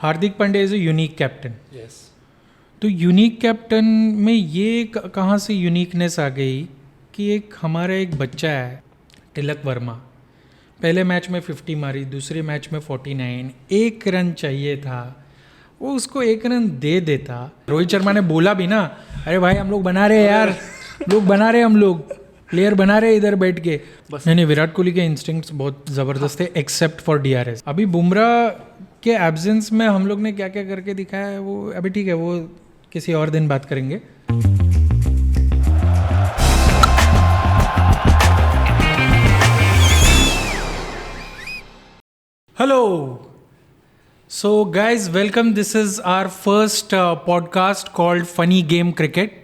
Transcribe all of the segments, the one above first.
Hardik Pandya is a unique captain. Yes. तो unique captain में ये कहाँ से यूनिकनेस आ गई कि एक हमारा एक बच्चा है तिलक वर्मा, पहले मैच में 50 मारी, दूसरे मैच में 49, 1 रन चाहिए था, वो उसको 1 रन दे देता. रोहित शर्मा ने बोला भी ना, अरे भाई हम लोग बना रहे यार, लोग बना रहे, हम लोग प्लेयर बना रहे इधर बैठ के. नहीं, विराट कोहली के इंस्टिंक्ट्स बहुत ज़बरदस्त थे एक्सेप्ट फॉर DRS. अभी बुमराह के एब्सेंस में हम लोग ने क्या क्या करके दिखाया है वो अभी ठीक है, वो किसी और दिन बात करेंगे. Hello, so guys, welcome. This is our first podcast called Funny Game Cricket.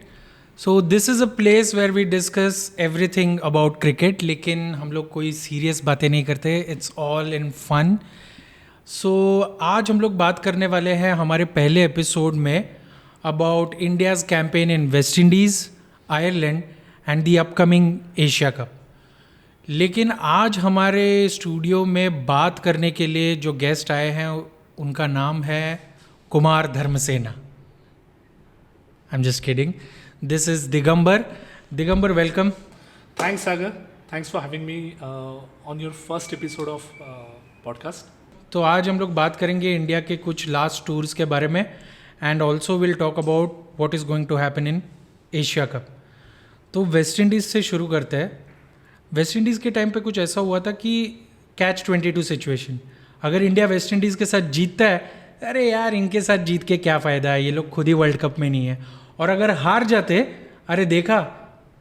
So this is a place where we discuss everything about cricket, लेकिन हम लोग कोई सीरियस बातें नहीं करते. It's all in fun. So आज हम लोग बात करने वाले हैं हमारे पहले एपिसोड में about India's campaign in West Indies, Ireland and the upcoming Asia Cup. लेकिन आज हमारे स्टूडियो में बात करने के लिए जो गेस्ट आए हैं उनका नाम है Kumar Dharmasena. I am just kidding. This is Digambar. Digambar, welcome. Thanks, Sagar. Thanks for having me on your first episode of podcast. तो आज हम लोग बात करेंगे इंडिया के कुछ लास्ट टूर्स के बारे में and also will talk about what is going to happen in Asia cup. तो वेस्ट इंडीज़ से शुरू करते हैं. वेस्ट इंडीज़ के टाइम पे कुछ ऐसा हुआ था कि कैच 22 सिचुएशन. अगर इंडिया वेस्ट इंडीज़ के साथ जीतता है, अरे यार इनके साथ जीत के क्या फ़ायदा है, ये लोग खुद ही वर्ल्ड कप में नहीं है. और अगर हार जाते, अरे देखा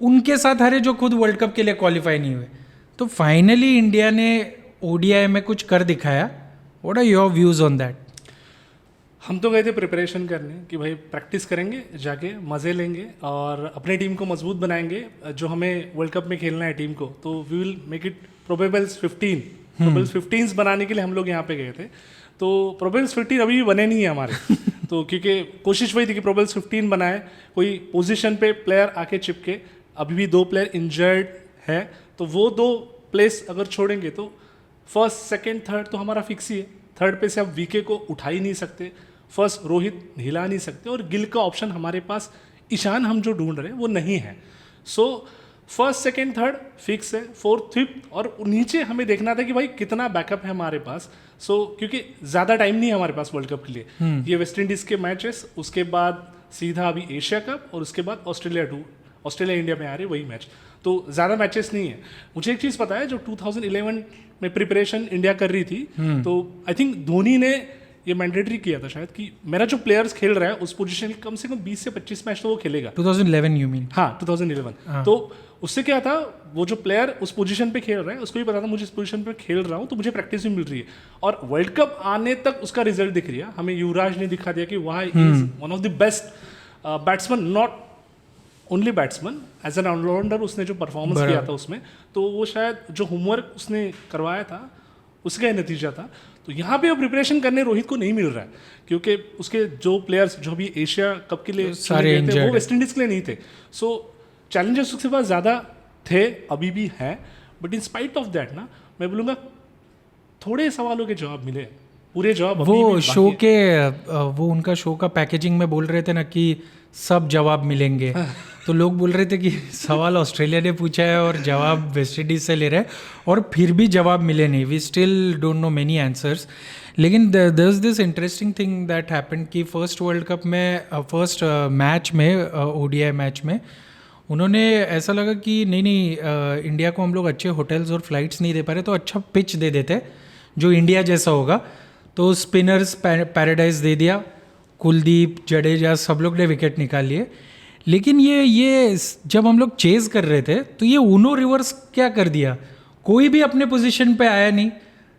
उनके साथ हारे जो खुद वर्ल्ड कप के लिए क्वालिफाई नहीं हुए. तो फाइनली इंडिया ने ODI में कुछ कर दिखाया. What are your views on that? हम तो गए थे प्रिपरेशन करने कि भाई प्रैक्टिस करेंगे, जाके मज़े लेंगे और अपनी टीम को मजबूत बनाएंगे जो हमें वर्ल्ड कप में खेलना है टीम को. तो we will make it probables 15 बनाने के लिए हम लोग यहाँ पे गए थे. तो प्रोबेबल्स 15 अभी भी बने नहीं है हमारे. तो क्योंकि कोशिश वही थी कि प्रोबेबल्स 15 बनाए, कोई पोजीशन पे प्लेयर आके चिपके. अभी भी 2 प्लेयर इंजर्ड है, तो वो 2 प्लेस अगर छोड़ेंगे तो फर्स्ट, सेकेंड, थर्ड तो हमारा फिक्स ही है. थर्ड पे से आप VK को उठा ही नहीं सकते, फर्स्ट रोहित हिला नहीं सकते, और गिल का ऑप्शन हमारे पास ईशान हम जो ढूंढ रहे हैं वो नहीं है. So first, second, third fix है. फोर्थ, फिफ्थ और नीचे हमें देखना था कि भाई कितना बैकअप है हमारे पास. सो क्योंकि ज़्यादा टाइम नहीं है हमारे पास वर्ल्ड कप के लिए. ये वेस्ट इंडीज़ के मैचेस, उसके बाद सीधा अभी एशिया कप और उसके बाद ऑस्ट्रेलिया इंडिया में आ रहे वही मैच. तो ज़्यादा मैचेस नहीं है. मुझे एक चीज़ पता है, जो 2011 में प्रिपरेशन इंडिया कर रही थी, तो आई थिंक धोनी ने ये मैंडेटरी किया था शायद कि मेरा जो प्लेयर्स खेल रहा है उस पोजीशन कम से कम 20 से 25 मैच तो वो खेलेगा. 2011 यू मीन? हाँ, 2011. तो उससे क्या था, वो जो प्लेयर उस पोजीशन पे खेल रहा है उसको भी पता था मुझे इस पोजीशन पे खेल रहा हूँ तो मुझे प्रैक्टिस भी मिल रही है. और वर्ल्ड कप आने तक उसका रिजल्ट दिख रही है. हमें युवराज ने दिखा दिया कि वाह is one of the best batsman, not only batsman, as an allrounder उसने जो परफॉर्मेंस किया था उसमें, तो वो शायद जो होमवर्क उसने करवाया था उसका ही नतीजा था. तो यहाँ पे वो प्रिपरेशन करने रोहित को नहीं मिल रहा है क्योंकि उसके जो प्लेयर्स जो भी एशिया कप के लिए सारे थे वो वेस्ट इंडीज़ के लिए नहीं थे. सो चैलेंजेस उसके पास ज़्यादा थे, अभी भी हैं, but in spite of that ना मैं बोलूँगा थोड़े सवालों के जवाब मिले, पूरे जवाब वो शो के वो उनका शो का पैकेजिंग में बोल रहे थे ना कि सब जवाब मिलेंगे. तो लोग बोल रहे थे कि सवाल ऑस्ट्रेलिया ने पूछा है और जवाब वेस्ट इंडीज से ले रहे हैं और फिर भी जवाब मिले नहीं. We still don't know many answers. लेकिन there is this interesting thing that happened कि फर्स्ट वर्ल्ड कप में फर्स्ट मैच में ODI मैच में उन्होंने ऐसा लगा कि नहीं इंडिया को हम लोग अच्छे होटल्स और फ्लाइट्स नहीं दे पा रहे, तो अच्छा पिच दे देते जो इंडिया जैसा होगा. तो स्पिनर्स पैराडाइज दे दिया, कुलदीप, जडेजा सब लोग ने विकेट निकाल लिए. लेकिन ये जब हम लोग चेज कर रहे थे तो ये उनो रिवर्स क्या कर दिया, कोई भी अपने पोजीशन पे आया नहीं.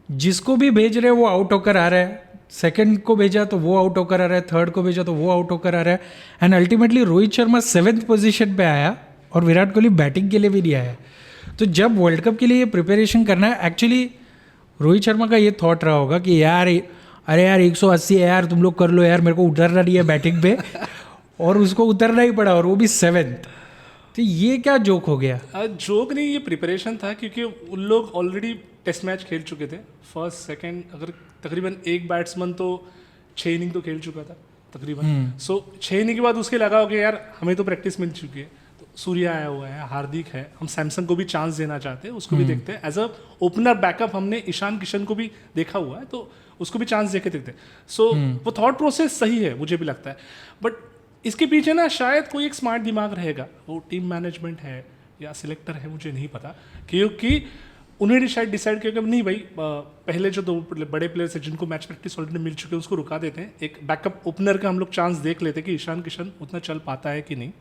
जिसको भी भेज रहे वो आउट होकर आ रहा है. सेकंड को भेजा तो वो आउट होकर आ रहा है, थर्ड को भेजा तो वो आउट होकर आ रहा है. And ultimately Rohit Sharma 7th position पे आया और विराट कोहली बैटिंग के लिए भी नहीं आया. तो जब वर्ल्ड कप के लिए प्रिपरेशन करना है, एक्चुअली रोहित शर्मा का ये थॉट रहा होगा कि यार अरे यार 180 है यार, तुम लोग कर लो यार, मेरे को उतरना नहीं है बैटिंग पे. और उसको उतरना ही पड़ा और वो भी 7th. तो ये क्या जोक हो गया? जोक नहीं, ये प्रिपरेशन था क्योंकि उन लोग ऑलरेडी टेस्ट मैच खेल चुके थे. फर्स्ट सेकंड अगर तकरीबन एक बैट्समैन तो 6 इनिंग तो खेल चुका था तकरीबन। सो 6 इनिंग के बाद उसके लगा हो कि यार हमें तो प्रैक्टिस मिल चुकी है। तो सूर्या आया हुआ है, हार्दिक है, हम सैमसंग को भी चांस देना चाहते हैं, उसको भी देखते हैं एज अ ओपनर बैकअप। हमने ईशान किशन को भी देखा हुआ है, तो उसको भी चांस देके देखते हैं। सो वो थॉट प्रोसेस सही है, मुझे भी लगता है। बट इसके पीछे ना शायद कोई एक स्मार्ट दिमाग रहेगा, वो टीम मैनेजमेंट है या सिलेक्टर है, मुझे नहीं पता, क्योंकि उन्हें शायद डिसाइड किया कि नहीं भाई, पहले जो 2 बड़े प्लेयर्स हैं जिनको मैच प्रैक्टिस ऑलरेडी मिल चुके हैं उसको रुका देते हैं, एक बैकअप ओपनर का हम लोग चांस देख लेते हैं कि ईशान किशन उतना चल पाता है कि नहीं,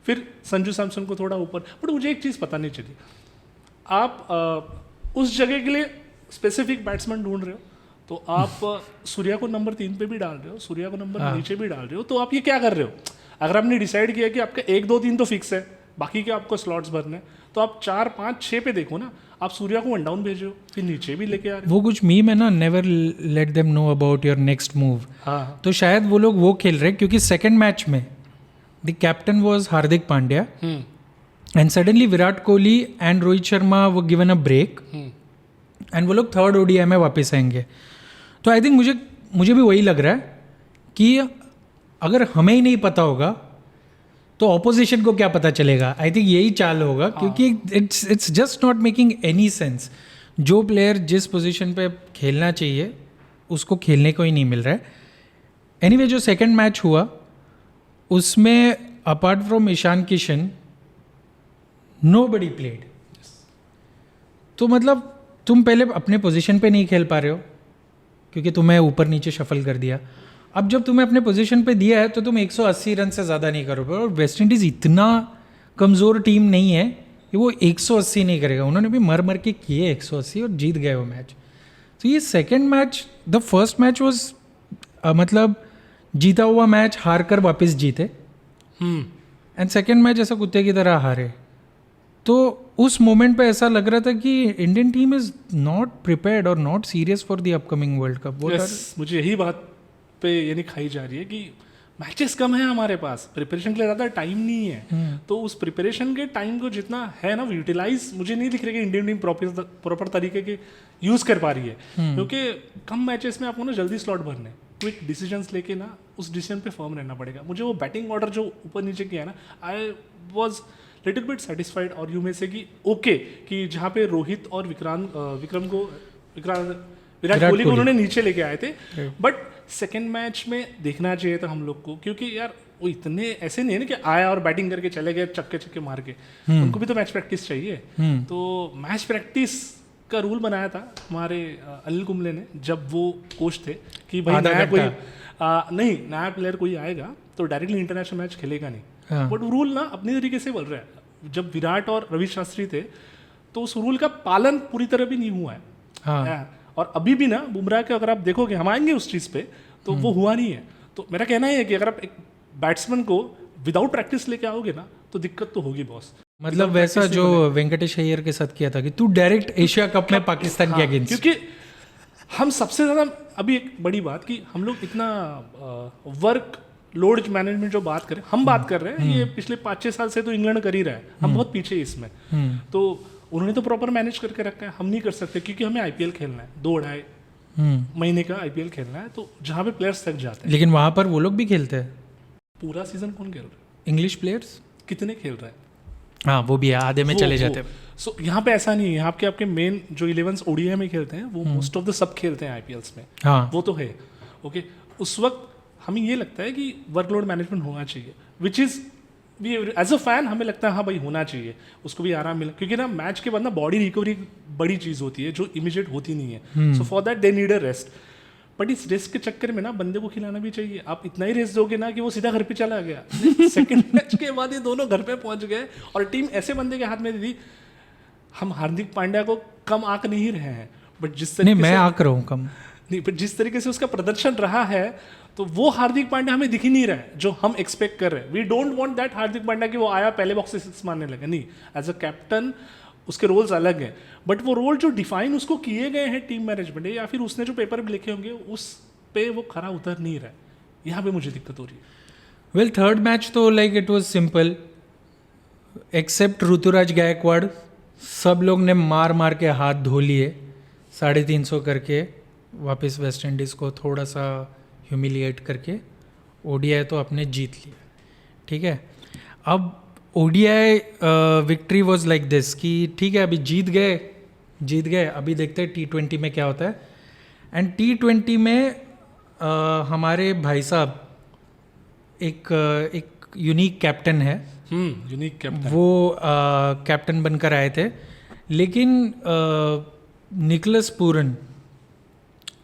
फिर संजू सैमसन को थोड़ा ऊपर। बट मुझे एक चीज़ पता नहीं चली, आप उस जगह के लिए स्पेसिफिक बैट्समैन ढूंढ रहे हो, तो आप सूर्या को नंबर 3 पे भी डाल रहे हो, सूर्या को नंबर नीचे भी डाल रहे हो, तो आप ये क्या कर रहे हो? अगर आपने डिसाइड किया कि आपका 1, 2, 3 तो फिक्स है, बाकी के आपको स्लॉट्स भरने हैं, तो आप 4, 5, 6 पे देखो ना। आप सूर्या को 1 डाउन भेजो, फिर नीचे भी लेके आ रहे हो। वो कुछ मीम है ना, never let them know about your next move. हाँ, तो शायद वो लोग वो खेल रहे हैं क्योंकि सेकंड मैच में the captain was Hardik Pandya and suddenly Virat Kohli and Rohit Sharma वो गिवन अ ब्रेक एंड वो लोग थर्ड ओडीआई में वापस आएंगे। तो आई थिंक मुझे भी वही लग रहा है कि अगर हमें ही नहीं पता होगा तो ऑपोजिशन को क्या पता चलेगा। आई थिंक यही चाल होगा, क्योंकि it's just not making any sense. जो प्लेयर जिस पोजीशन पे खेलना चाहिए उसको खेलने को ही नहीं मिल रहा है। एनीवे, जो सेकंड मैच हुआ उसमें apart from Ishan Kishan nobody played. तो मतलब तुम पहले अपने पोजीशन पे नहीं खेल पा रहे हो क्योंकि तुम्हें ऊपर नीचे शफल कर दिया। अब जब तुम्हें अपने पोजीशन पे दिया है तो तुम 180 रन से ज़्यादा नहीं करोगे, और वेस्ट इंडीज़ इतना कमज़ोर टीम नहीं है कि वो 180 नहीं करेगा। उन्होंने भी मर मर के किए 180 और जीत गए वो मैच। तो ये second match, the first match was मतलब जीता हुआ मैच हार कर वापस जीते, एंड सेकंड मैच ऐसा कुत्ते की तरह हारे। तो उस मोमेंट पे ऐसा लग रहा था कि Indian team is not prepared और not serious for the upcoming world cup. मुझे यही बात पे यानी खाई जा रही है कि मैचेस कम है हमारे पास, प्रिपरेशन के लिए ज़्यादा टाइम नहीं है। तो उस प्रिपरेशन के टाइम को जितना है ना यूटिलाइज, मुझे नहीं दिख रहा कि इंडियन टीम प्रॉपर तरीके के यूज़ कर पा रही है। क्योंकि कम मैचेस में आपको ना जल्दी स्लॉट भरने, क्विक डिसीजंस लेके ना उस डिसीजन पे फर्म रहना पड़ेगा। मुझे वो बैटिंग ऑर्डर जो ऊपर नीचे किया ना, I was little bit satisfied. और यू में से कि ओके कि जहाँ पे रोहित और विराट कोहली को उन्होंने नीचे लेके आए थे, बट सेकेंड मैच में देखना चाहिए था हम लोग को, क्योंकि यार वो इतने ऐसे नहीं है ना कि आया और बैटिंग करके चले गए चक्के मार के। उनको भी तो मैच प्रैक्टिस चाहिए। तो मैच प्रैक्टिस का रूल बनाया था हमारे अनिल कुंबले ने जब वो कोच थे कि भाई नया प्लेयर कोई आएगा तो डायरेक्टली इंटरनेशनल मैच खेलेगा नहीं। बट रूल ना अपनी तरीके से बोल रहा है। जब विराट और रवि शास्त्री थे तो उस रूल का पालन पूरी तरह भी नहीं हुआ है। और अभी भी ना बुमराह के अगर आप देखोगे, हम आएंगे उस चीज़ पे, तो वो हुआ नहीं है। तो मेरा कहना है कि अगर आप एक बैट्समैन को विदाउट प्रैक्टिस लेके आओगे ना तो दिक्कत तो होगी बॉस। मतलब वैसा जो वेंकटेश अय्यर के साथ किया था कि तू डायरेक्ट एशिया कप में पाकिस्तान के अगेंस्ट। क्योंकि हम सबसे ज़्यादा अभी एक बड़ी बात कि हम लोग इतना वर्क लोड मैनेजमेंट जो बात करें, हम बात कर रहे हैं, ये पिछले 5-6 साल से तो इंग्लैंड कर ही रहा है, हम बहुत पीछे इसमें। तो उन्होंने तो प्रॉपर मैनेज करके रखा है, हम नहीं कर सकते क्योंकि हमें आईपीएल खेलना है, 2-2.5 महीने का आईपीएल खेलना है, तो जहाँ पे प्लेयर्स थक जाते हैं। लेकिन वहाँ पर वो लोग भी खेलते हैं पूरा सीजन। कौन खेल रहा है? इंग्लिश प्लेयर्स कितने खेल रहे हैं? हाँ, वो भी है, आधे में चले जाते हैं। सो यहाँ पे ऐसा नहीं है। यहाँ आपके मेन जो 11 ओडीआई में खेलते हैं वो मोस्ट ऑफ द सब खेलते हैं आईपीएल्स में। हाँ, वो तो है। ओके, उस वक्त हमें ये लगता है कि वर्कलोड मैनेजमेंट होना चाहिए, which is we as a fan हमें लगता है हाँ भाई होना चाहिए, उसको भी आराम मिले, क्योंकि ना मैच के बाद ना बॉडी रिकवरी बड़ी चीज़ होती है जो इमीडिएट होती नहीं है। So for that they need a rest. But इस रेस्ट के चक्कर में ना बंदे को खिलाना भी चाहिए। आप इतना ही रेस्ट दोगे ना कि वो सीधा घर पे चला गया। सेकंड मैच के बाद ये दोनों घर पे पहुंच गए और टीम ऐसे बंदे के हाथ में दी। हम हार्दिक पांड्या को कम आंक नहीं रहे हैं, बट जिस तरीके नहीं, मैं आंक रहा हूँ कम नहीं, बट जिस तरीके से उसका प्रदर्शन रहा है तो वो हार्दिक पांड्या हमें दिख ही नहीं रहा है जो हम एक्सपेक्ट कर रहे हैं। We don't want that Hardik Pandya कि वो आया पहले बॉक्स से 6 मारने लगे। नहीं, एज अ कैप्टन उसके रोल्स अलग हैं, बट वो रोल जो डिफाइन उसको किए गए हैं टीम मैनेजमेंट या फिर उसने जो पेपर में लिखे होंगे उस पे वो खरा उतर नहीं रहा है। यहाँ पे मुझे दिक्कत हो रही है। वेल, थर्ड मैच तो like it was simple, except Ruturaj Gaikwad. सब लोग ने मार मार के हाथ धो लिए 350 करके, वापस वेस्ट इंडीज़ को थोड़ा सा ह्यूमिलिएट करके, ओडीआई तो आपने जीत लिया, ठीक है। अब ODI victory was like this कि ठीक है अभी जीत गए, अभी देखते हैं T20 में क्या होता है। एंड T20 में हमारे भाई साहब एक यूनिक कैप्टन है, यूनिक कैप्टन, वो कैप्टन बनकर आए थे। लेकिन निकोलस पूरन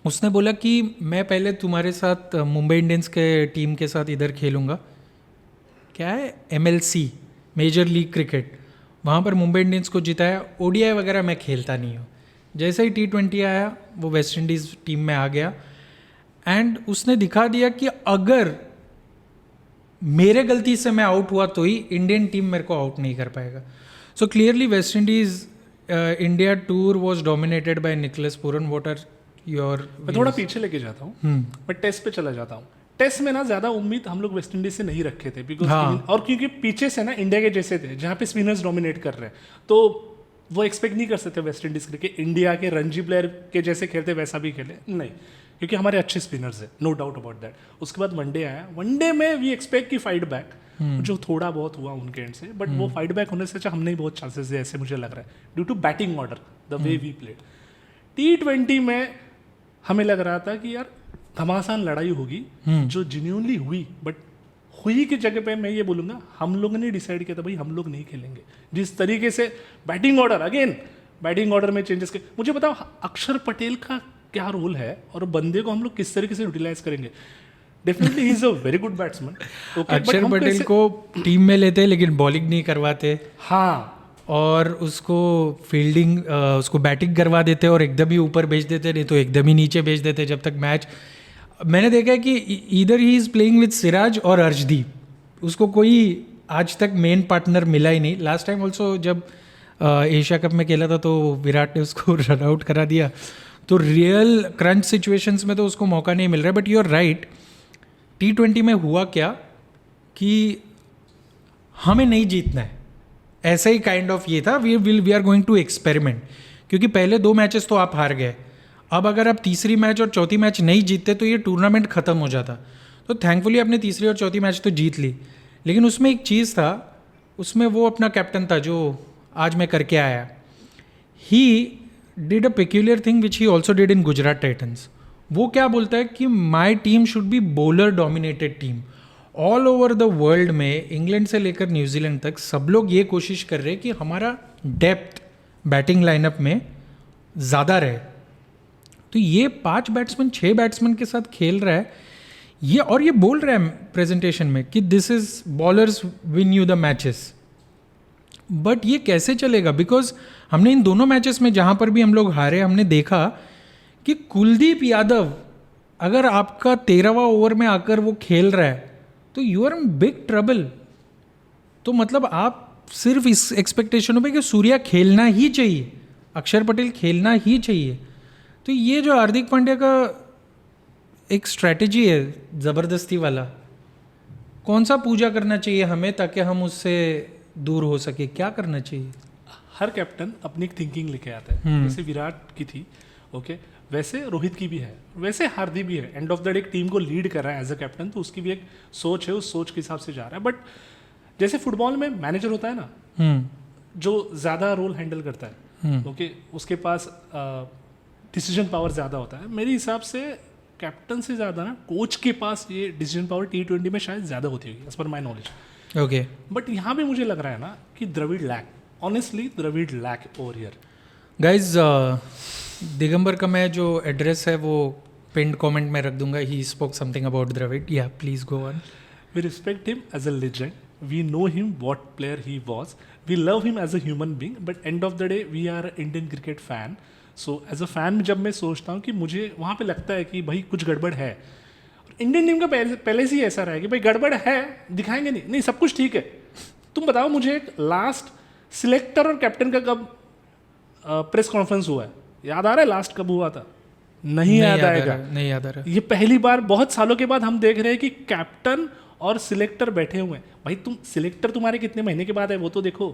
उसने बोला कि मैं पहले तुम्हारे साथ मुंबई इंडियंस के टीम के साथ इधर खेलूँगा, क्या है MLC, मेजर लीग क्रिकेट, वहाँ पर मुंबई इंडियंस को जिताया। ओडीआई वगैरह मैं खेलता नहीं हूँ। जैसे ही T20 आया वो वेस्ट इंडीज़ टीम में आ गया एंड उसने दिखा दिया कि अगर मेरे गलती से मैं आउट हुआ तो ही इंडियन टीम मेरे को आउट नहीं कर पाएगा। So clearly West Indies India tour was dominated by Nicholas Pooran. What are your? मैं थोड़ा पीछे लेके जाता हूँ, मैं टेस्ट पे चला जाता हूँ। टेस्ट में ना ज़्यादा उम्मीद हम लोग वेस्ट इंडीज से नहीं रखे थे बिकॉज और क्योंकि पीछे से ना इंडिया के जैसे थे जहाँ पे स्पिनर्स डोमिनेट कर रहे हैं, तो वो एक्सपेक्ट नहीं कर सकते वेस्ट इंडीज के इंडिया के रणजी प्लेयर के जैसे खेलते वैसा भी खेले, नहीं, क्योंकि हमारे अच्छे स्पिनर्स है, नो डाउट अबाउट दैट। उसके बाद वनडे आया, वनडे में वी एक्सपेक्ट की फाइट बैक, जो थोड़ा बहुत हुआ उनके एंड से, बट वो फाइट बैक होने से अच्छा हमने ही बहुत चांसेस दिए ऐसे मुझे लग रहा है, due to batting order, the way we played. T20 में हमें लग रहा था कि यार घमासान लड़ाई होगी, जो जेन्युइनली हुई, बट हुई की जगह पे मैं ये बोलूँगा हम लोगों ने डिसाइड किया था भाई हम लोग नहीं खेलेंगे। जिस तरीके से batting order, again batting order में चेंजेस के, मुझे बताओ अक्षर पटेल का क्या रोल है और बंदे को हम लोग किस तरीके से यूटिलाइज करेंगे। Definitely he is a very good batsman. अक्षर पटेल को टीम में लेते लेकिन बॉलिंग नहीं करवाते, हाँ, और उसको फील्डिंग उसको बैटिंग करवा देते और एकदम ही ऊपर भेज देते, नहीं तो एकदम ही नीचे भेज देते जब तक मैच। मैंने देखा है कि इधर he is playing with Siraj और अर्शदीप, उसको कोई आज तक मेन पार्टनर मिला ही नहीं। लास्ट टाइम ऑल्सो जब एशिया कप में खेला था तो विराट ने उसको रन आउट करा दिया। तो रियल क्रंच सिचुएशंस में तो उसको मौका नहीं मिल रहा है। But you are right, T20 में हुआ क्या कि हमें नहीं जीतना है, ऐसा ही काइंड ऑफ ये था, we are going to experiment. क्योंकि पहले 2 मैचेस तो आप हार गए, अब अगर आप तीसरी मैच और चौथी मैच नहीं जीतते तो ये टूर्नामेंट ख़त्म हो जाता। तो थैंकफुली आपने तीसरी और चौथी मैच तो जीत ली, लेकिन उसमें एक चीज़ था, उसमें वो अपना कैप्टन था जो आज मैं करके आया, he did a peculiar thing which he also did in Gujarat titans. वो क्या बोलता है कि my team should be bowler dominated team. All over the world में, इंग्लैंड से लेकर न्यूजीलैंड तक, सब लोग ये कोशिश कर रहे हैं कि हमारा डेप्थ बैटिंग लाइनअप में ज़्यादा रहे। तो ये 5 बैट्समैन 6 बैट्समैन के साथ खेल रहा है ये, और ये बोल रहा है प्रेजेंटेशन में कि this is bowlers win you the matches. But ये कैसे चलेगा? बिकॉज हमने इन दोनों मैचेस में जहाँ पर भी हम लोग हारे, हमने देखा कि कुलदीप यादव अगर आपका 13वां ओवर में आकर वो खेल रहा है तो you are in big trouble. तो मतलब आप सिर्फ इस एक्सपेक्टेशन पे कि सूर्या खेलना ही चाहिए, अक्षर पटेल खेलना ही चाहिए। तो ये जो हार्दिक पांड्या का एक स्ट्रैटेजी है ज़बरदस्ती वाला, कौन सा पूजा करना चाहिए हमें ताकि हम उससे दूर हो सके? क्या करना चाहिए? हर कैप्टन अपनी एक थिंकिंग लेके आता है, जैसे विराट की थी, ओके, वैसे रोहित की भी है, वैसे हार्दिक भी है। एंड ऑफ द डे एक टीम को लीड कर रहा है एज अ कैप्टन, तो उसकी भी एक सोच है, उस सोच के हिसाब से जा रहा है। बट जैसे फुटबॉल में मैनेजर होता है ना, जो ज़्यादा रोल हैंडल करता है, ओके, उसके पास डिसीजन पावर ज़्यादा होता है। मेरे हिसाब से कैप्टन से ज़्यादा ना कोच के पास ये डिसीजन पावर T20 में शायद ज़्यादा होती होगी, as per my knowledge. Okay, but यहाँ पे मुझे लग रहा है ना कि Dravid lack, honestly Dravid lack over here. Guys, Digambar का मैं जो एड्रेस है वो पिंड कमेंट में रख दूंगा। He spoke something about Dravid, या please go on. We respect him as a legend, we know him what player he was, we love him as a human being, but end of the day we are Indian cricket fan. So as a fan जब मैं सोचता हूँ कि मुझे वहाँ पे लगता है कि भाई कुछ गड़बड़ है, इंडियन टीम का पहले से ही ऐसा रहा है कि भाई गड़बड़ है, दिखाएंगे नहीं, सब कुछ ठीक है। तुम बताओ मुझे लास्ट सिलेक्टर और कैप्टन का कब प्रेस कॉन्फ्रेंस हुआ है? याद आ रहा है लास्ट कब हुआ था? नहीं याद आएगा, नहीं याद आ रहा। ये पहली बार बहुत सालों के बाद हम देख रहे हैं कि कैप्टन और सिलेक्टर बैठे हुए हैं। भाई तुम सिलेक्टर तुम्हारे कितने महीने के बाद है वो तो देखो,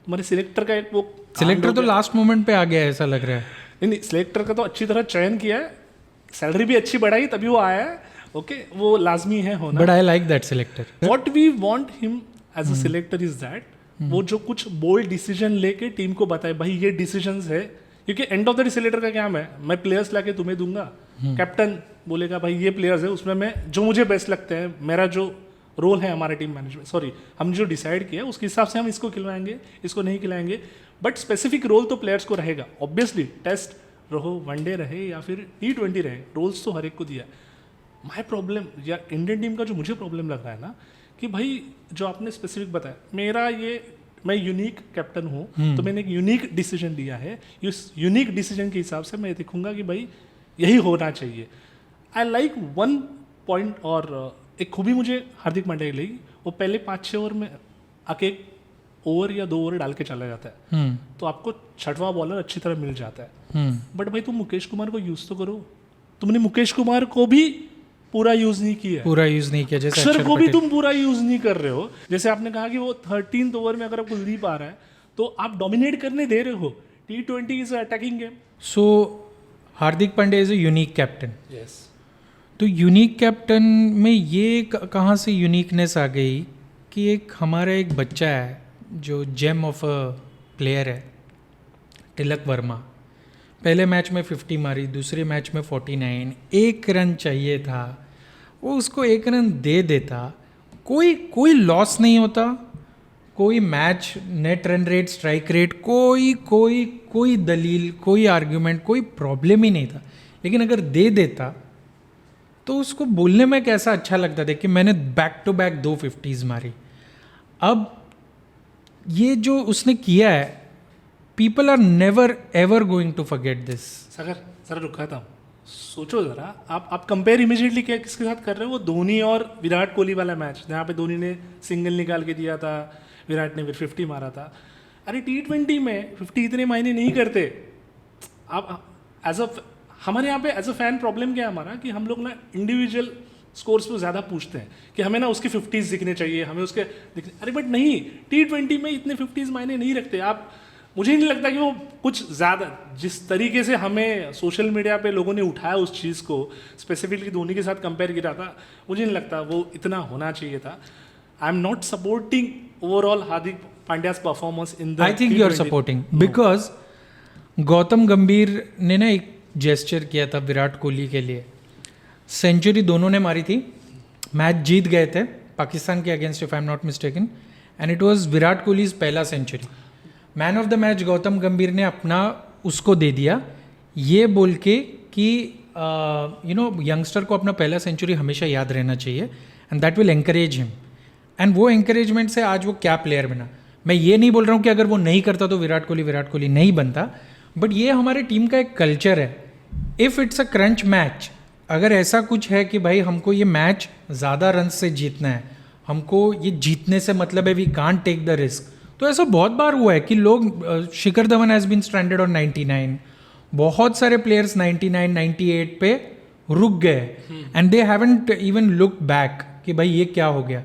तुम्हारे सिलेक्टर का एक वो सिलेक्टर तो लास्ट मोमेंट पे आ गया है ऐसा लग रहा है। नहीं, सिलेक्टर का तो अच्छी तरह चयन किया है, सैलरी भी अच्छी बढ़ाई तभी वो आया है, ओके वो लाजमी है होना। But I like that selector. What we want him as a selector is that वो जो कुछ बोल्ड डिसीजन लेके टीम को बताए भाई ये डिसीजंस है, क्योंकि and of the day selector का काम है मैं प्लेयर्स लाके तुम्हें दूंगा, कैप्टन बोलेगा भाई ये प्लेयर्स है उसमें मैं जो मुझे बेस्ट लगते हैं, मेरा जो रोल है हमारे टीम मैनेजमेंट सॉरी हम जो डिसाइड किया उसके हिसाब से हम इसको खिलवाएंगे इसको नहीं खिलाएंगे, बट स्पेसिफिक रोल तो प्लेयर्स को रहेगा ऑब्वियसली, टेस्ट रहो वनडे रहे या फिर T20 रहे, रोल्स तो हर एक को दिया. माई प्रॉब्लम या इंडियन टीम का जो मुझे प्रॉब्लम लग रहा है ना कि भाई जो आपने स्पेसिफिक बताया मेरा ये मैं यूनिक कैप्टन हूँ तो मैंने एक यूनिक डिसीजन लिया है, इस यूनिक डिसीजन के हिसाब से मैं देखूंगा कि भाई यही होना चाहिए. आई लाइक वन पॉइंट और एक खूबी मुझे हार्दिक पांड्या की लगी, वो पहले 5-6 ओवर में आके एक ओवर या 2 ओवर डाल के चला जाता है तो आपको छठवां बॉलर अच्छी तरह मिल जाता है. बट भाई तुम मुकेश कुमार को यूज़ तो करो, तुमने मुकेश कुमार को भी पूरा यूज़ नहीं किया, पूरा यूज़ नहीं किया. जैसे अक्षर को भी तुम पूरा यूज़ नहीं कर रहे हो. जैसे आपने कहा कि वो 13th ओवर में अगर कुलदीप आ रहा है तो आप डोमिनेट करने दे रहे हो. T20 is attacking game. So Hardik Pandya is a unique captain. Yes. तो यूनिक कैप्टन में ये कहाँ से यूनिकनेस आ गई कि एक हमारा एक बच्चा है जो जेम ऑफ अ प्लेयर है, तिलक वर्मा. पहले मैच में 50 मारी, दूसरे मैच में 49, 1 रन चाहिए था, वो उसको 1 रन दे देता, कोई लॉस नहीं होता, कोई match net run rate strike rate कोई दलील कोई आर्ग्यूमेंट कोई प्रॉब्लम ही नहीं था. लेकिन अगर दे देता तो उसको बोलने में कैसा अच्छा लगता था कि मैंने बैक टू बैक 2 50s मारी. अब ये जो उसने किया है people are never ever going to forget this. Sir रुका था, सोचो जरा आप कंपेयर इमीडिएटली क्या किसके साथ कर रहे हो, वो धोनी और विराट कोहली वाला मैच जहाँ पे धोनी ने सिंगल निकाल के दिया था, विराट ने फिर 50 मारा था. अरे T20 में 50 इतने मायने नहीं करते. आप एज अ हमारे यहाँ पे एज अ फैन प्रॉब्लम क्या है हमारा कि हम लोग ना इंडिविजुअल स्कोर्स पे ज़्यादा पूछते हैं कि हमें ना उसके 50s दिखने चाहिए, हमें उसके दिखने. अरे बट नहीं, T20 में इतने 50s मायने नहीं रखते. आप मुझे नहीं लगता कि वो कुछ ज़्यादा जिस तरीके से हमें सोशल मीडिया पे लोगों ने उठाया उस चीज़ को स्पेसिफिकली धोनी के साथ कंपेयर किया था, मुझे नहीं लगता वो इतना होना चाहिए था. I am not supporting overall Hardik पांड्या's performance in the. I think you are supporting because Gautam Gambhir ने ना एक जेस्चर किया था विराट कोहली के लिए. सेंचुरी दोनों ने मारी थी, मैच जीत गए थे पाकिस्तान के against if I am not mistaken, and it was Virat Kohli's पहला century. Man of the match Gautam Gambhir ने अपना उसको दे दिया ये बोल के कि यंगस्टर को अपना पहला सेंचुरी हमेशा याद रहना चाहिए and that will encourage him. And वो एनकरेजमेंट से आज वो क्या प्लेयर बना. मैं ये नहीं बोल रहा हूँ कि अगर वो नहीं करता तो विराट कोहली नहीं बनता, बट ये हमारे टीम का एक कल्चर है. If it's a crunch match, अगर ऐसा कुछ है कि भाई हमको ये मैच ज़्यादा रन से जीतना है, हमको ये जीतने से मतलब है we can't take the risk, तो ऐसा बहुत बार हुआ है कि लोग Shikhar Dhawan has been stranded on 99, बहुत सारे प्लेयर्स 99 98 पे रुक गए and they haven't even look back कि भाई ये क्या हो गया.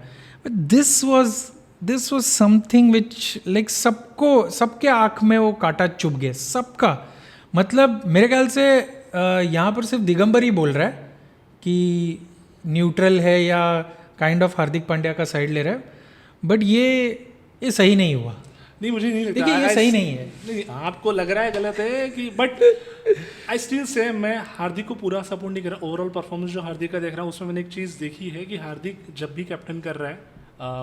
But this was something which like सबके आँख में वो कांटा चुभ गया सबका. मतलब मेरे ख्याल से यहाँ पर सिर्फ दिगंबर ही बोल रहा है कि न्यूट्रल है या काइंड ऑफ हार्दिक पांड्या का साइड ले रहा है, बट ये सही नहीं हुआ. नहीं मुझे नहीं लगता. देखिए ये सही नहीं है. नहीं आपको लग रहा है गलत है कि बट आई स्टिल से मैं हार्दिक को पूरा सपोर्ट नहीं कर रहा. ओवरऑल परफॉर्मेंस जो हार्दिक का देख रहा हूँ उसमें मैंने एक चीज़ देखी है कि हार्दिक जब भी कैप्टन कर रहा है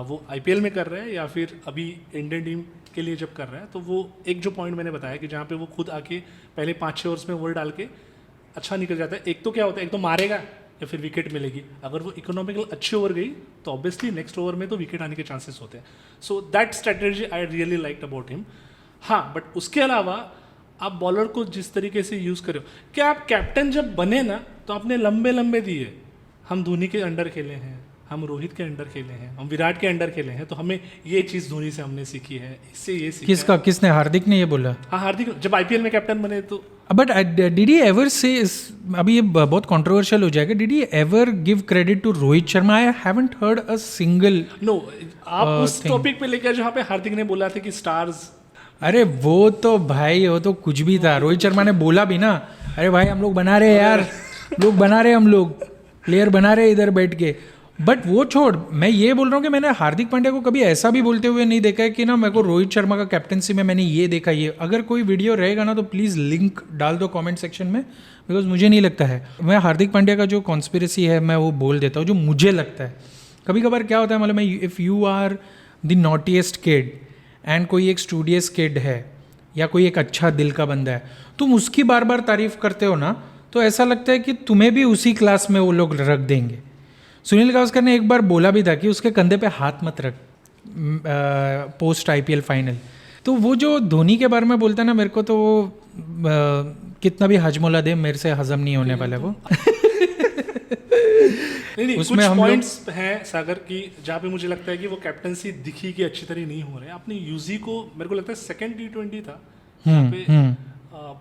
वो IPL में कर रहा है या फिर अभी इंडियन टीम के लिए जब कर रहा है, तो वो एक जो पॉइंट मैंने बताया कि जहाँ पे वो खुद आके पहले 5-6 ओवर्स में ओवर डाल के अच्छा निकल जाता है. एक तो क्या होता है, एक तो मारेगा या फिर विकेट मिलेगी. अगर वो इकोनॉमिकल अच्छी ओवर गई तो ऑब्वियसली नेक्स्ट ओवर में तो विकेट आने के चांसेस होते हैं. So that strategy I really like about him. हाँ बट उसके अलावा आप बॉलर को जिस तरीके से यूज़ करो, क्या आप कैप्टन जब बने ना तो आपने लंबे दिए. हम धोनी के अंडर खेले हैं, हम रोहित के अंडर खेले हैं, हम विराट के अंडर खेले हैं, तो हमें ये चीज़ धोनी से हमने सीखी है, इससे ये सीखा. किसने हार्दिक ने ये बोला? हाँ हार्दिक जब IPL में कैप्टन बने तो. बट डिड ही एवर से, अभी ये बहुत कंट्रोवर्शियल हो जाएगा, did he ever give credit to Rohit Sharma? I haven't heard a single. No आप उस टॉपिक पे लेकर जहाँ पे हार्दिक ने बोला था कि स्टार्स. अरे वो तो भाई वो तो कुछ भी था. रोहित शर्मा ने बोला भी ना, अरे भाई हम लोग बना रहे यार, लोग बना रहे हम लोग. प्लेयर बना रहे इधर बैठ के। बट वो छोड़, मैं ये बोल रहा हूँ कि मैंने हार्दिक पांड्या को कभी ऐसा भी बोलते हुए नहीं देखा है कि ना मेरे को रोहित शर्मा का कैप्टनसी में मैंने ये देखा ये। अगर कोई वीडियो रहेगा ना तो प्लीज़ लिंक डाल दो कमेंट सेक्शन में, बिकॉज मुझे नहीं लगता है। मैं हार्दिक पांड्या का जो कॉन्स्पिरेसी है मैं वो बोल देता हूँ जो मुझे लगता है। कभी कभार क्या होता है मतलब, if you are the naughtiest kid and कोई एक स्टूडियस किड है या कोई एक अच्छा दिल का बंदा है, तुम उसकी बार बार तारीफ करते हो ना तो ऐसा लगता है कि तुम्हें भी उसी क्लास में वो लोग रख देंगे। सुनील गावस्कर ने एक बार बोला भी था कि उसके कंधे पे हाथ मत रख पोस्ट IPL फाइनल। तो वो जो धोनी के बारे में बोलता है ना, मेरे को तो वो कितना भी हजमोला दे मेरे से हजम नहीं होने वाला वो। नहीं, उसमें कुछ हम पॉइंट्स हैं सागर की जहाँ पे मुझे लगता है कि वो कैप्टनसी दिखी कि अच्छी तरह नहीं हो रहे। अपनी यूजी को मेरे को लगता है सेकंड T20 था जहाँ पे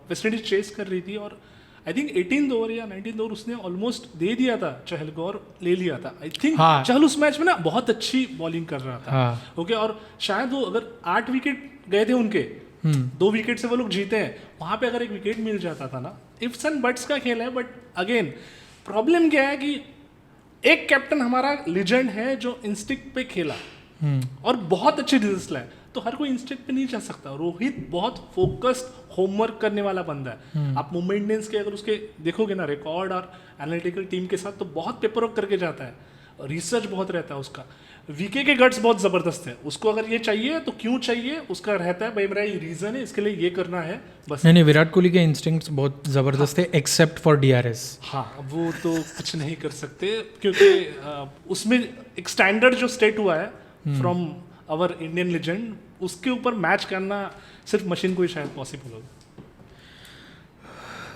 वेस्ट इंडीज चेस कर रही थी और आई थिंक 18th ओवर या 19th ओवर उसने ऑलमोस्ट दे दिया था चहल को और ले लिया था। आई थिंक चहल उस मैच में ना बहुत अच्छी बॉलिंग कर रहा था। ओके, और शायद वो अगर 8 विकेट गए थे उनके, 2 विकेट से वो लोग जीते हैं, वहां पे अगर एक विकेट मिल जाता था ना। इफ्स एंड बट्स का खेल है, बट अगेन प्रॉब्लम क्या है कि एक कैप्टन हमारा लीजेंड है जो इंस्टिंक्ट पे खेला और बहुत अच्छे रिजल्ट्स लाए, तो हर कोई इंस्टिंक्ट पे नहीं जा सकता। रोहित बहुत फोकस्ड होमवर्क करने वाला बंदा है। आप मुंबई इंडियंस के अगर उसके देखोगे ना रिकॉर्ड और एनालिटिकल टीम के साथ, तो बहुत पेपर वर्क करके जाता है, रिसर्च बहुत रहता है उसका। वीके के गट्स बहुत जबरदस्त है, उसको अगर ये चाहिए तो क्यों चाहिए उसका रहता है, भाई मेरा ये रीजन है, इसके लिए ये करना है बस। नहीं, विराट कोहली के इंस्टिंक्ट्स बहुत जबरदस्त है एक्सेप्ट फॉर DRS। हाँ, वो तो कुछ नहीं कर सकते क्योंकि उसमें एक स्टैंडर्ड जो स्टेट हुआ है फ्रॉम आवर इंडियन लेजेंड, उसके ऊपर मैच करना सिर्फ मशीन को ही शायद पॉसिबल होगा।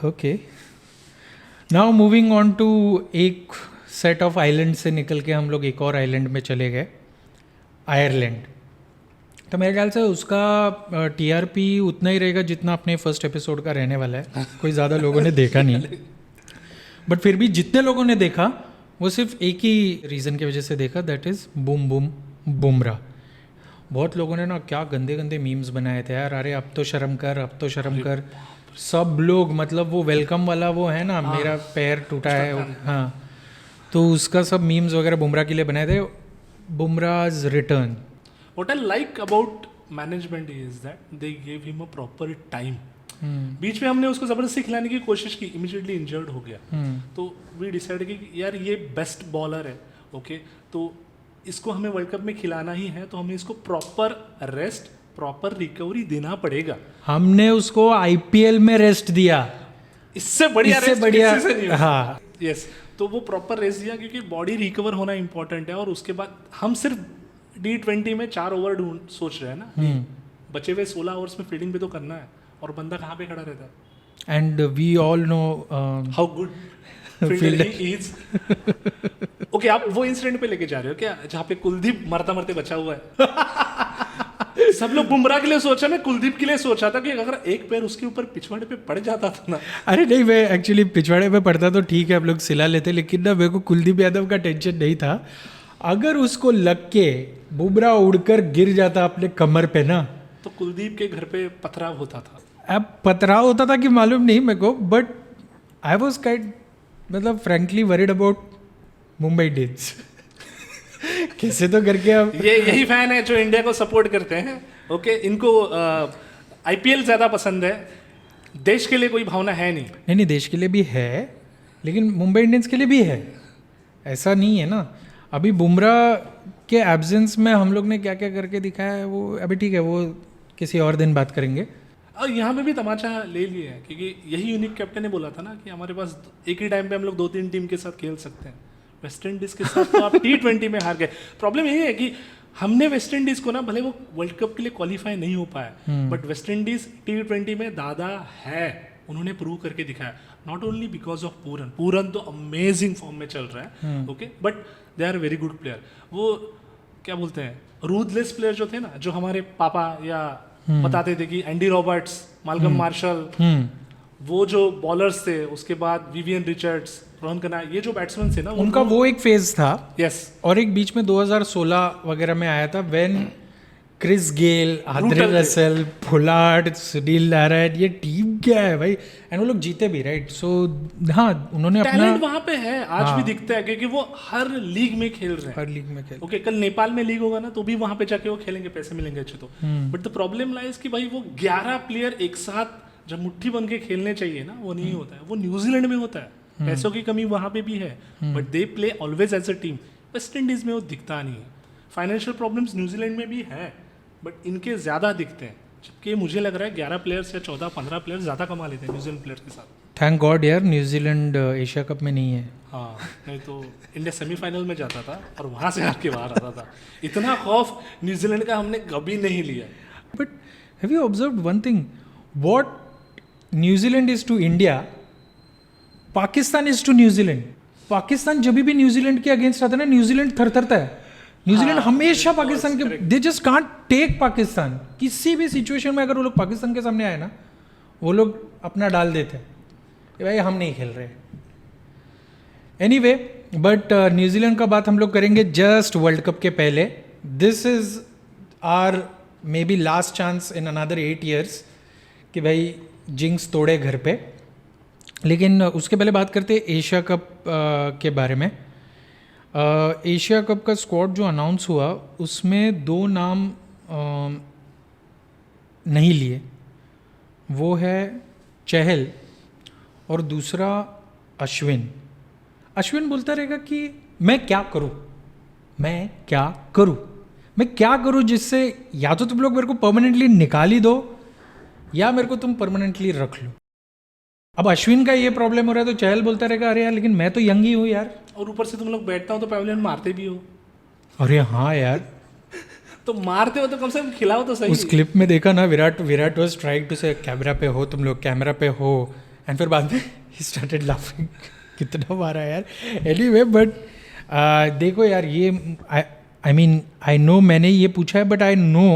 Okay, now moving on to एक सेट ऑफ आइलैंड से निकल के हम लोग एक और आइलैंड में चले गए, आयरलैंड। तो मेरे ख्याल से उसका TRP उतना ही रहेगा जितना अपने फर्स्ट एपिसोड का रहने वाला है। कोई ज़्यादा लोगों ने देखा नहीं, बट फिर भी जितने लोगों ने देखा वो सिर्फ एक ही रीज़न की वजह से देखा, that is boom boom Bumrah. बहुत लोगों ने ना क्या गंदे गंदे मीम्स बनाए थे यार, अरे अब तो शर्म कर, अब तो शर्म कर। सब लोग मतलब वो वेलकम वाला वो है ना, मेरा पैर टूटा है, हाँ, तो उसका सब मीम्स वगैरह बुमराह के लिए बनाए थे। Bumrah's return, what I like about management is that they give him a proper time. बीच में हमने उसको जबरदस्ती खिलाने की कोशिश की, इमीडिएटली इंजर्ड हो गया, तो वी डिसाइड कि यार ये बेस्ट बॉलर है, ओके, तो इसको हमें वर्ल्ड कप में खिलाना ही है, तो हमें इसको प्रॉपर रेस्ट, प्रॉपर रिकवरी देना पड़ेगा। हमने उसको IPL में रेस्ट दिया, इससे बढ़िया इससे बढ़िया, हाँ यस। तो वो प्रॉपर रेस्ट दिया क्योंकि बॉडी रिकवर होना इंपॉर्टेंट है। और उसके बाद हम सिर्फ T20 में 4 ओवर सोच रहे हैं ना, बचे हुए 16 ओवर्स में फील्डिंग भी तो करना है, और बंदा कहाँ पे खड़ा रहता है। And we all know how good fielder he is. Okay, आप वो इंसिडेंट पे लेके जा रहे हो क्या जहाँ पे कुलदीप मरता मरते बचा हुआ है। सब लोग बुमराह के लिए सोचा, मैं कुलदीप के लिए सोचा था कि अगर एक पैर उसके ऊपर पिछवाड़े पे पड़ जाता था ना। अरे नहीं, मैं एक्चुअली पिछवाड़े पे पड़ता तो ठीक है, हम लोग सिला लेते, लेकिन ना मेरे को कुलदीप यादव का टेंशन नहीं था। अगर उसको लग के बुमराह उड़कर गिर जाता अपने कमर पे ना, तो कुलदीप के घर पे पथराव होता था। अब पथराव होता था कि मालूम नहीं मेरे को, बट आई वॉज काइंड मतलब frankly worried about Mumbai Indians. कैसे तो करके अब ये यही फैन है जो इंडिया को सपोर्ट करते हैं, ओके, इनको IPL ज़्यादा पसंद है, देश के लिए कोई भावना है नहीं। नहीं, देश के लिए भी है, लेकिन मुंबई इंडियंस के लिए भी है, ऐसा नहीं है ना। अभी बुमराह के एब्सेंस में हम लोग ने क्या क्या करके दिखाया है वो अभी ठीक है, वो किसी और दिन बात करेंगे। और यहाँ पे भी तमाचा ले लिया है क्योंकि यही यूनिक कैप्टन ने बोला था ना कि हमारे पास एक ही टाइम पे हम लोग 2-3 टीम के साथ खेल सकते हैं। वेस्ट इंडीज के साथ तो आप T20 में हार गए। प्रॉब्लम यही है कि हमने वेस्ट इंडीज को ना, भले वो वर्ल्ड कप के लिए क्वालिफाई नहीं हो पाया, बट वेस्ट इंडीज T20 में दादा है, उन्होंने प्रूव करके दिखाया। Not only because of Pooran तो अमेजिंग फॉर्म में चल रहा है, okay, but they are very good player. वो क्या बोलते हैं, रूथलेस प्लेयर जो थे ना, जो हमारे पापा या बताते थे कि एंडी रॉबर्ट्स, माल्कम मार्शल, वो जो बॉलर्स थे, उसके बाद विवियन रिचर्ड्स, रोहन कना, ये जो बैट्समैन थे ना, उनका वो एक फेज था। यस। और एक बीच में 2016 वगैरह में आया था, when Chris Gayle, Andre Russell, Pollard, Sunil Narine, ये टीम क्या है भाई। एंड वो लोग जीते भी, राइट। सो हाँ, उन्होंने अपना टैलेंट वहां पे है, आज भी दिखता है क्योंकि वो हर लीग में खेल रहे हैं। हर लीग में खेल। ओके, कल नेपाल में लीग होगा ना तो भी वहां पे जाके वो खेलेंगे, पैसे मिलेंगे अच्छे तो। बट द प्रॉब्लम लाइज कि भाई वो 11 प्लेयर एक साथ जब मुट्ठी बन के खेलने चाहिए ना, वो नहीं होता है। वो न्यूजीलैंड में होता है, पैसों की कमी वहां पे भी है, but they play always as a team. West Indies में वो दिखता नहीं है। फाइनेंशियल प्रॉब्लम्स न्यूजीलैंड में भी है, बट इनके ज़्यादा दिखते हैं। जबकि मुझे लग रहा है 11 प्लेयर्स या 14-15 प्लेयर्स ज़्यादा कमा लेते हैं न्यूजीलैंड प्लेयर के साथ। थैंक गॉड यार, न्यूजीलैंड एशिया कप में नहीं है। हाँ, नहीं तो इंडिया सेमीफाइनल में जाता था और वहाँ से हार के बाहर आता था। इतना खौफ न्यूजीलैंड का हमने कभी नहीं लिया। But have you observed one thing, what New Zealand is to India, Pakistan is to New Zealand. Pakistan जब भी न्यूजीलैंड के अगेंस्ट आता है ना, न्यूजीलैंड थरथरता है। न्यूजीलैंड हमेशा पाकिस्तान के, they just can't take Pakistan. किसी भी सिचुएशन में अगर वो लोग पाकिस्तान के सामने आए ना, वो लोग अपना डाल देते हैं कि भाई हम नहीं खेल रहे। एनीवे, बट न्यूजीलैंड का बात हम लोग करेंगे जस्ट वर्ल्ड कप के पहले। This is are maybe last chance in another 8 years कि भाई जिंक्स तोड़े घर पे। लेकिन उसके पहले बात करते हैं एशिया कप के बारे में। एशिया कप का स्क्वाड जो अनाउंस हुआ उसमें 2 नाम नहीं लिए। वो है चहल और दूसरा अश्विन। अश्विन बोलता रहेगा कि मैं क्या करूं, मैं क्या करूं, मैं क्या करूं, जिससे या तो तुम लोग मेरे को परमानेंटली निकाल ही दो या मेरे को तुम परमानेंटली रख लो। अब अश्विन का ये प्रॉब्लम हो रहा है तो चहल बोलता रहेगा अरे यार लेकिन मैं तो यंग ही हूँ यार। और ऊपर से तुम लोग बैठता हो तो पैवेलियन मारते भी हो। अरे हाँ यार, तो मारते हो तो कम से कम खिलाओ तो सही। उस क्लिप में देखा ना, विराट वाज ट्राइंग टू से कैमरा पे हो तुम लोग, कैमरा पे हो, एंड फिर बाद में ही स्टार्टेड लाफिंग। कितना मारा यार। एनीवे, बट देखो यार, ये आई मीन आई नो मैंने ये पूछा है, बट आई नो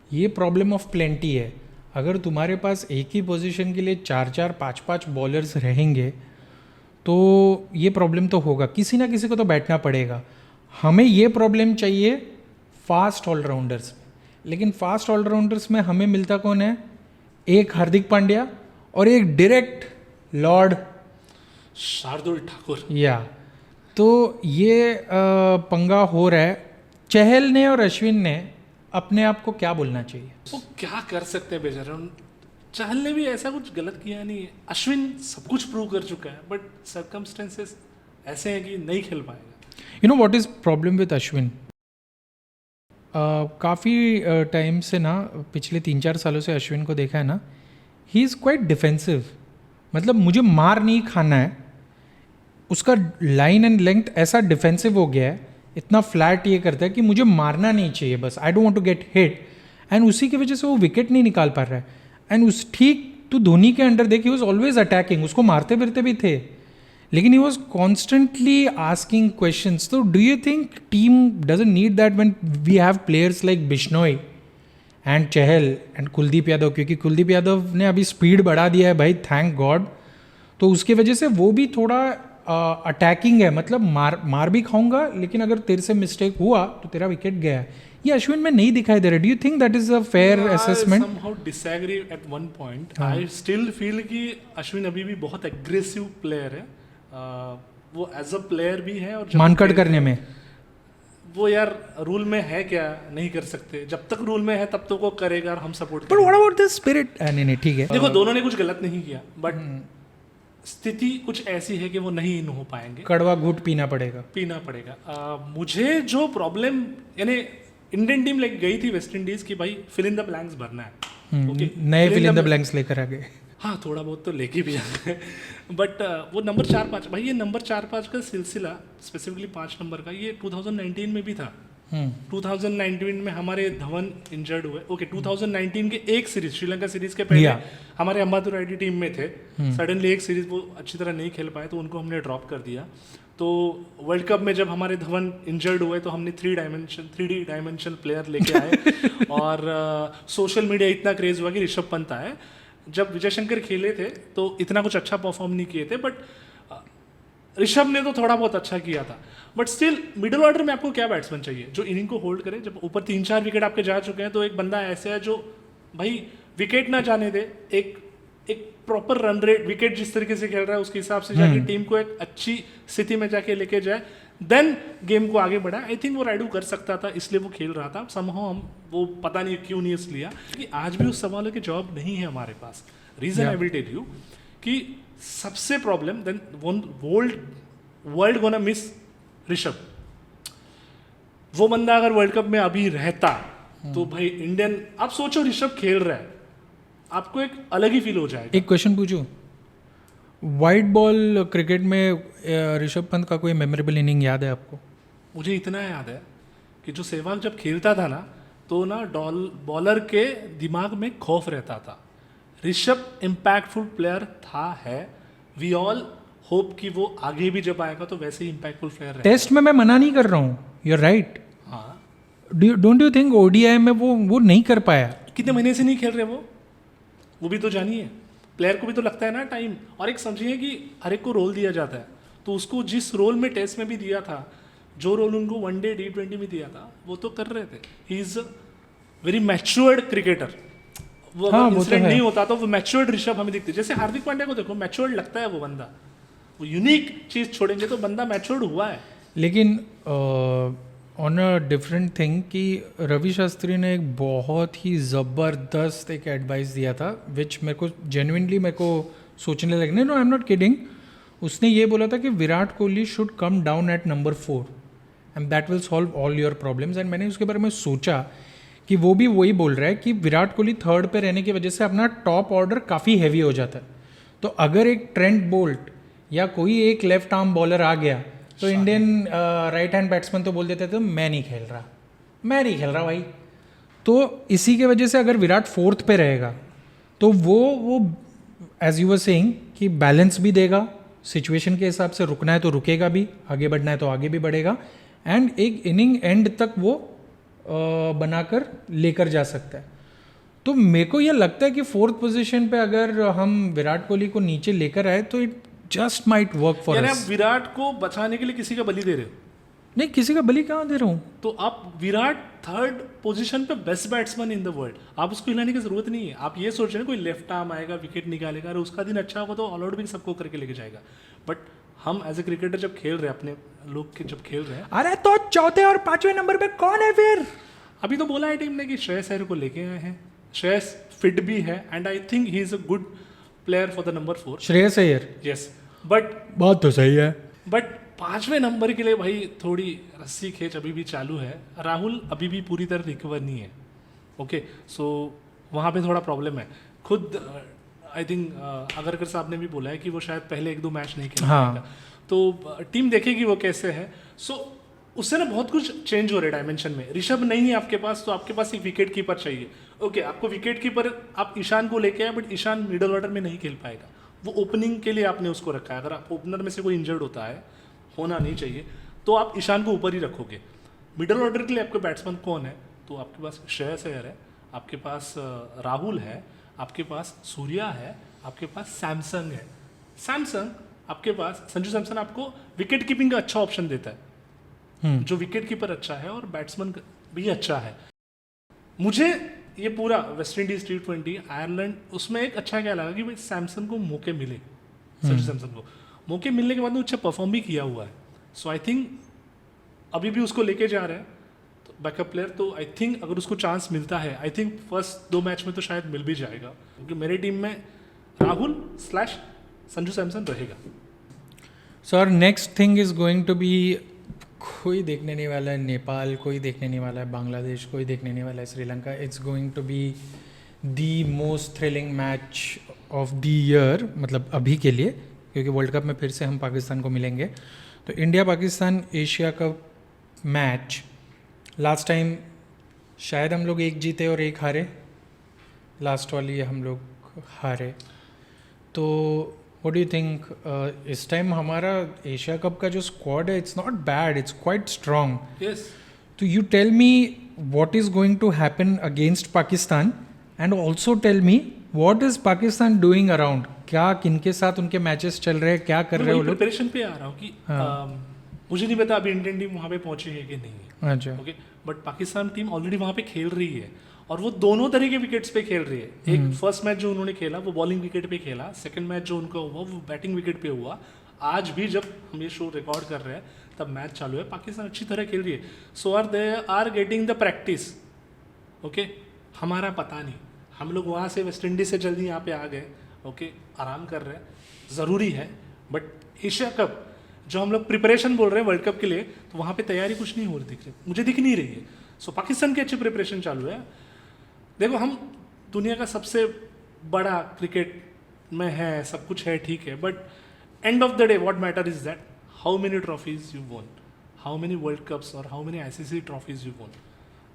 ये प्रॉब्लम ऑफ प्लेंटी है। अगर तुम्हारे पास एक ही पोजीशन के लिए 4-4, 5-5 बॉलर्स रहेंगे तो ये प्रॉब्लम तो होगा, किसी ना किसी को तो बैठना पड़ेगा। हमें ये प्रॉब्लम चाहिए फास्ट ऑलराउंडर्स में, लेकिन फास्ट ऑलराउंडर्स में हमें मिलता कौन है? एक हार्दिक पांड्या और एक डायरेक्ट लॉर्ड शार्दुल ठाकुर। या तो ये पंगा हो रहा है। चहल ने और अश्विन ने अपने आप को क्या बोलना चाहिए? वो क्या कर सकते हैं बेचारे। चहल ने भी ऐसा कुछ गलत किया नहीं है, अश्विन सब कुछ प्रूव कर चुका है, बट सर्कमस्टेंसेस ऐसे हैं कि नहीं खेल पाएगा। You know what is problem with Ashwin? काफ़ी टाइम से ना, पिछले 3-4 सालों से अश्विन को देखा है ना, ही इज़ क्वाइट डिफेंसिव। मतलब मुझे मार नहीं खाना है, उसका लाइन एंड लेंथ ऐसा डिफेंसिव हो गया है, इतना फ्लैट ये करता है कि मुझे मारना नहीं चाहिए, बस I don't want to get hit, and उसी की वजह से वो विकेट नहीं निकाल पा रहा है। एंड उस ठीक तो धोनी के अंडर देखिए, वॉज ऑलवेज अटैकिंग, उसको मारते फिरते भी थे, लेकिन he was constantly asking questions. तो do you think team doesn't need that when we have players like Bishnoi and Chahal and Kuldeep Yadav? क्योंकि कुलदीप यादव ने अभी स्पीड बढ़ा दिया है भाई, थैंक गॉड। तो उसकी वजह से वो भी थोड़ा अटैकिंग है, मतलब मार भी खाऊंगा, लेकिन अगर तेरे से मिस्टेक हुआ तो तेरा विकेट गया है। ये अश्विन में नहीं दिखाई दे रहा। Do you think that is a fair assessment? I somehow disagree at one point. I still feel कि अश्विन अभी भी बहुत एग्रेसिव प्लेयर है। वो एज अ प्लेयर भी है, और मानकड़ करने में वो यार रूल में है क्या, नहीं कर सकते। जब तक रूल में है तब तक वो करेगा और हम support but what about the spirit? नहीं ठीक है, देखो दोनों ने कुछ गलत नहीं किया, बट स्थिति कुछ ऐसी है कि वो नहीं इन हो पाएंगे, कड़वा घूट पीना पड़ेगा। मुझे जो प्रॉब्लम, यानी इंडियन टीम लाइक गई थी वेस्ट इंडीज की, भाई फिल इन द ब्लैंक्स भरना है। Okay, नए फिल इन द ब्लैंक्स लेकर आ गए। हाँ, थोड़ा बहुत तो लेके भी आते हैं, बट वो नंबर 4-5, भाई ये नंबर 4-5 का सिलसिला, स्पेसिफिकली 5 नंबर का, ये 2019 में भी था। 2019 में हमारे धवन इंजर्ड हुए। ओके, 2019 के एक सीरीज, श्रीलंका सीरीज के पहले हमारे अंबातुर आईडी टीम में थे। सडनली एक सीरीज वो अच्छी तरह नहीं खेल पाए तो उनको हमने ड्रॉप कर दिया। तो वर्ल्ड कप में जब हमारे धवन इंजर्ड हुए तो हमने 3D डायमेंशन प्लेयर लेके आए और सोशल मीडिया इतना क्रेज हुआ कि ऋषभ पंत आए। जब विजय शंकर खेले थे तो इतना कुछ अच्छा परफॉर्म नहीं किए थे, बट ऋषभ ने तो थोड़ा बहुत अच्छा किया था, बट स्टिल मिडिल ऑर्डर में आपको क्या बैट्समैन चाहिए जो इनिंग को होल्ड करे? जब ऊपर 3-4 विकेट आपके जा चुके हैं तो एक बंदा ऐसा है जो भाई विकेट ना जाने दे, एक प्रॉपर रन रेट, विकेट जिस तरीके से खेल रहा है उसके हिसाब से जाके टीम को एक अच्छी स्थिति में जाके लेके जाए, देन गेम को आगे बढ़ाए। आई थिंक वो राइडू कर सकता था, इसलिए वो खेल रहा था। समहाउ हम वो पता नहीं क्यों नहीं लिया कि आज भी उस सवालों के जवाब नहीं है हमारे पास। Reason I will tell you कि सबसे problem then world gonna miss Rishabh. वो बंदा अगर वर्ल्ड कप में अभी रहता तो भाई इंडियन, आप सोचो ऋषभ खेल रहा है, आपको एक अलग ही फील हो जाएगा। एक क्वेश्चन पूछूं, वाइट बॉल क्रिकेट में ऋषभ पंत का कोई मेमोरेबल इनिंग याद है आपको? मुझे इतना याद है कि जो सहवाग जब खेलता था ना तो ना बॉलर के दिमाग में खौफ रहता था। ऋषभ इम्पैक्टफुल प्लेयर था, है। वी ऑल होप कि वो आगे भी जब आएगा तो वैसे ही इम्पैक्टफुल प्लेयर रहेगा। टेस्ट में मैं मना नहीं कर रहा हूँ, यू आर राइट। हाँ, डोंट यू थिंक ओडीआई में वो नहीं कर पाया? कितने महीने से नहीं खेल रहे वो भी तो जानिए। प्लेयर को भी तो लगता है ना टाइम, और एक समझिए कि हर एक को रोल दिया जाता है, तो उसको जिस रोल में टेस्ट में भी दिया था, जो रोल उनको वनडे T20 में दिया था, वो तो कर रहे थे। He is a very matured cricketer. वो हाँ, अगर वो तो इंसिडेंट है। नहीं होता तो वो मैच्योर्ड ऋषभ हमें दिखते। जैसे हार्दिक पांड्या को देखो, मैच्योर्ड लगता है वो बंदा, वो यूनिक चीज छोड़ेंगे तो बंदा मैच्योर्ड हुआ है। लेकिन ऑन अ डिफरेंट थिंग कि रवि शास्त्री ने एक बहुत ही ज़बरदस्त एक एडवाइस दिया था, विच मेरे को जेन्युइनली मेरे को सोचने लगने, no I am not kidding. उसने ये बोला था कि Virat Kohli should come down at number 4 and that will solve all your problems. And मैंने उसके बारे में सोचा कि वो भी वही बोल रहा है कि विराट कोहली थर्ड पे रहने की वजह से अपना टॉप ऑर्डर काफ़ी हैवी हो जाता है। तो अगर एक ट्रेंट बोल्ट या कोई एक लेफ्ट आर्म बॉलर आ गया तो इंडियन राइट हैंड बैट्समैन तो बोल देते थे मैं नहीं खेल रहा भाई। तो इसी के वजह से अगर विराट फोर्थ पे रहेगा तो वो एज यू वर सेइंग कि बैलेंस भी देगा, सिचुएशन के हिसाब से रुकना है तो रुकेगा भी, आगे बढ़ना है तो आगे भी बढ़ेगा, एंड एक इनिंग एंड तक वो बनाकर लेकर जा सकता है। तो मेरे को ये लगता है कि फोर्थ पोजीशन पे अगर हम विराट कोहली को नीचे लेकर आए तो it just might work for यानी अस। आप विराट को बचाने के लिए किसी का बलि दे रहे हो? नहीं, किसी का बलि कहाँ दे रहा हूँ। तो आप विराट थर्ड पोजीशन पे best batsman in the world, आप उसको हिलाने की जरूरत नहीं है। आप ये सोच रहे हैं कोई लेफ्ट आर्म आएगा विकेट निकालेगा, अरे उसका दिन अच्छा होगा तो ऑल आउट भी सबको करके लेके जाएगा। बट हम एज ए क्रिकेटर जब खेल रहे हैं, अपने लोग के जब खेल रहे हैं, अरे तो चौथे और पांचवें नंबर पे कौन है फिर? अभी तो बोला है टीम ने कि श्रेयस अय्यर को लेके आए हैं। श्रेयस फिट भी है and I think he is a good player for the number 4। Shreyas Iyer, yes, but बात तो सही है। 5वें नंबर के लिए भाई थोड़ी रस्सी खींच अभी भी चालू है। राहुल अभी भी पूरी तरह रिकवर नहीं है। ओके, सो वहाँ पे थोड़ा प्रॉब्लम है। खुद आई थिंक अगरकर साहब ने भी बोला है कि वो शायद पहले 1-2 मैच नहीं खेल पाएगा। तो टीम देखेगी वो कैसे है। सो उससे ना बहुत कुछ चेंज हो रहा है डायमेंशन में। ऋषभ नहीं है आपके पास तो आपके पास एक विकेट कीपर चाहिए। ओके, आपको विकेट कीपर आप ईशान को लेके आए, बट ईशान मिडल ऑर्डर में नहीं खेल पाएगा। वो ओपनिंग के लिए आपने उसको रखा है। अगर आप ओपनर में से कोई इंजर्ड होता है, होना नहीं चाहिए, तो आप ईशान को ऊपर ही रखोगे। मिडल ऑर्डर के लिए आपके बैट्समैन कौन है? तो आपके पास श्रेयस अय्यर है, आपके पास राहुल है, आपके पास सूर्या है, आपके पास सैमसंग है। आपके पास संजू सैमसन आपको विकेट कीपिंग का अच्छा ऑप्शन देता है, जो विकेट कीपर अच्छा है और बैट्समैन भी अच्छा है। मुझे ये पूरा वेस्ट इंडीज T20 आयरलैंड, उसमें एक अच्छा क्या लगा कि भाई सैमसन को मौके मिले, संजू सैमसन को मौके मिलने के बाद वो अच्छा परफॉर्म भी किया हुआ है। सो आई थिंक अभी भी उसको लेके जा रहे हैं तो बैकअप प्लेयर, तो आई थिंक अगर उसको चांस मिलता है, आई थिंक फर्स्ट 2 मैच में तो शायद मिल भी जाएगा, क्योंकि मेरी टीम में राहुल/संजू सैमसन रहेगा। Sir next thing is going to B, कोई देखने नहीं वाला है नेपाल, कोई देखने नहीं वाला है बांग्लादेश, कोई देखने नहीं वाला है Sri Lanka. It's going to be the most thrilling match of the year, मतलब अभी के लिए, क्योंकि वर्ल्ड कप में फिर से हम पाकिस्तान को मिलेंगे। तो India Pakistan Asia cup match, last time शायद हम लोग 1 जीते और 1 हारे, लास्ट वाली हम लोग हारे। तो व्हाट डू यू थिंक, इस टाइम हमारा एशिया कप का जो स्क्वाड है, it's not bad, it's quite strong. Yes, तो you tell me what is going to happen against Pakistan, and also tell me what is Pakistan doing around? क्या किनके साथ उनके मैचेस चल रहे हैं, क्या कर रहे हैं वो लोग? प्रिपरेशन पे आ रहा हूँ कि मुझे नहीं पता अभी इंडियन टीम वहाँ पे पहुंची है कि नहीं है, अच्छा, okay, but Pakistan team already वहाँ पे खेल रही है और वो दोनों तरह के विकेट्स पे खेल रही है। एक फर्स्ट मैच जो उन्होंने खेला वो बॉलिंग विकेट पे खेला, सेकंड मैच जो उनका हुआ वो बैटिंग विकेट पे हुआ। आज भी जब हम ये शो रिकॉर्ड कर रहे हैं तब मैच चालू है, पाकिस्तान अच्छी तरह खेल रही है। So are they are getting the practice, okay. हमारा पता नहीं, हम लोग वहाँ से वेस्ट इंडीज से जल्दी यहाँ पे आ गए, ओके, आराम कर रहे हैं, ज़रूरी है। बट एशिया कप जो हम लोग प्रिपरेशन बोल रहे हैं वर्ल्ड कप के लिए, तो वहाँ पे तैयारी कुछ नहीं हो रही, दिख रही, मुझे दिख नहीं रही है। सो पाकिस्तान की अच्छी प्रिपरेशन चालू है। देखो, हम दुनिया का सबसे बड़ा क्रिकेट में है, सब कुछ है, ठीक है, but end of the day what matter is that how many trophies you won, how many world cups और how many ICC trophies you won.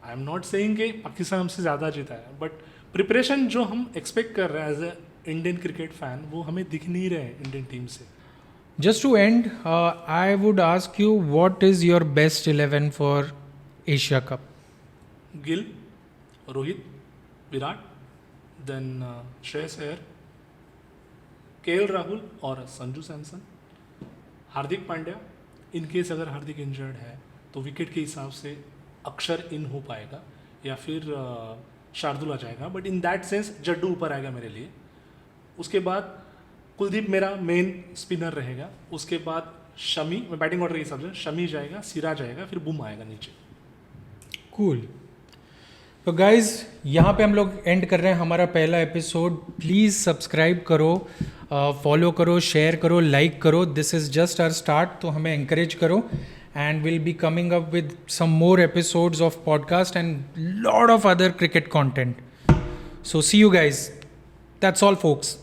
I am not saying कि पाकिस्तान हमसे ज़्यादा जीता है, बट प्रिपरेशन जो हम एक्सपेक्ट कर रहे हैं as a Indian cricket fan, वो हमें दिख नहीं रहे हैं इंडियन टीम से। just to end, I would ask you, what is your best 11 for Asia Cup? Gill, Rohit, Virat, then Shreyas Iyer, KL Rahul और संजू सैमसन, हार्दिक पांड्या। इन केस अगर हार्दिक इंजर्ड है तो विकेट के हिसाब से अक्षर इन हो पाएगा या फिर शार्दुल आ जाएगा, but in that sense Jaddu ऊपर आएगा मेरे लिए। उसके बाद कुलदीप मेरा मेन स्पिनर रहेगा। उसके बाद शमी, मैं बैटिंग ऑर्डर के हिसाब से शमी जाएगा, सिराज जाएगा, फिर बुम आएगा नीचे। कूल। तो गाइज, यहाँ पे हम लोग एंड कर रहे हैं हमारा पहला एपिसोड। प्लीज़ सब्सक्राइब करो, फॉलो करो, शेयर करो, लाइक करो। This is just our start, तो हमें encourage करो, and we'll be coming up with some more episodes of podcast and lot of other cricket content. So see you guys. That's all, folks.